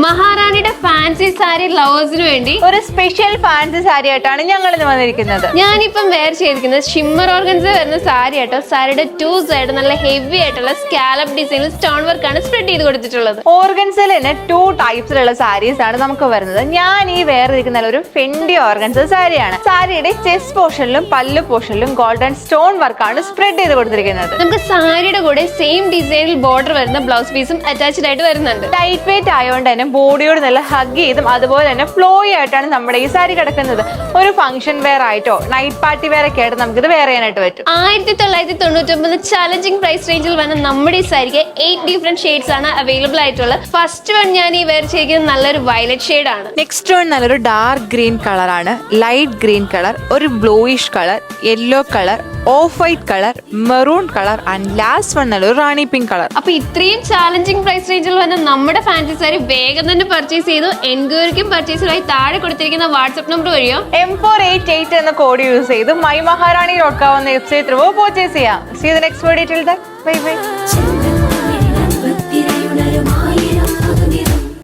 മഹാറാണിയുടെ fancy sari ലവേഴ്സിന് വേണ്ടി ഒരു special fancy sari ആയിട്ടാണ് ഞങ്ങൾ ഇന്ന് വന്നിരിക്കുന്നത്. ഞാനിപ്പം വെയർ ചെയ്തിരിക്കുന്നത് ഷിമ്മർ ഓർഗൻസ വരുന്ന സാരി ആട്ടോ. സാരിയുടെ 2 സൈഡ് നല്ല ഹെവി ആയിട്ടുള്ള സ്കാലപ്പ് ഡിസൈനിൽ സ്റ്റോൺ വർക്ക് ആണ് സ്പ്രെഡ് ചെയ്ത് കൊടുത്തിട്ടുള്ളത്. ഓർഗൻസയിൽ തന്നെ 2 ടൈപ്സിലുള്ള സാരീസ് ആണ് നമുക്ക് വരുന്നത്. ഞാൻ ഈ വെയർ ചെയ്തിരിക്കുന്ന ഒരു ഫെൻഡി ഓർഗൻസ സാരിയാണ്. സാരിയുടെ ചെസ്റ്റ് പോർഷനിലും പല്ലു പോർഷനിലും ഗോൾഡൻ സ്റ്റോൺ വർക്കാണ് സ്പ്രെഡ് ചെയ്ത് കൊടുത്തിരിക്കുന്നത്. നമുക്ക് സാരിയുടെ കൂടെ സെയിം ഡിസൈനിൽ ബോർഡർ വരുന്ന ബ്ലൗസ് പീസും അറ്റാച്ച്ഡ് ആയിട്ട് വരുന്നുണ്ട്. ലൈറ്റ് വെയിറ്റ് ആയതുകൊണ്ട് തന്നെ ബോഡിയോട് നല്ല ഹഗ് ചെയ്തും അതുപോലെ തന്നെ ഫ്ലോയി ആയിട്ടാണ് നമ്മുടെ ഈ സാരി കിടക്കുന്നത്. ഒരു ഫംഗ്ഷൻ വെയർ ആയിട്ടോ നൈറ്റ് പാർട്ടി വെയർ ഒക്കെ ആയിട്ട് നമുക്ക് ഇത് വെയർ ചെയ്യാനായിട്ട് പറ്റും. 1999 ചാലഞ്ചിങ് പ്രൈസ് റേഞ്ചിൽ വന്ന നമ്മുടെ ഈ സാരിക്ക് 8 ഡിഫറെന്റ് ഷെയ്ഡ്സ് ആണ് അവൈലബിൾ ആയിട്ടുള്ളത്. ഫസ്റ്റ് വൺ ഞാൻ ഈ വെയർ ചെയ്തിരിക്കുന്നത് നല്ലൊരു വയലറ്റ് ഷെയ്ഡ് ആണ്. നെക്സ്റ്റ് വൺ നല്ലൊരു ഡാർക്ക് ഗ്രീൻ കളർ ആണ്, ലൈറ്റ് ഗ്രീൻ കളർ, ഒരു bluish colour, yellow colour, of white colour, maroon colour and last one നല്ലൊരു റാണി പിങ്ക് കളർ. അപ്പൊ ഇത്രയും ചാലഞ്ചിങ് പ്രൈസ് റേഞ്ചിൽ വന്ന നമ്മുടെ ഫാൻസി സാരി വേഗം തന്നെ പർച്ചേസ് ചെയ്തു. എൻക്വയറിക്കും പർച്ചേസിനായി താഴെ കൊടുത്തിരിക്കുന്ന വാട്സ്ആപ്പ് നമ്പർ വഴിയോ M488 എന്ന കോഡ് യൂസ് ചെയ്ത് mymaharani.com എന്ന വെബ്സൈറ്റ് ത്രൂ പർച്ചേസ് ചെയ്യാം. See you the next video. Till then, bye bye.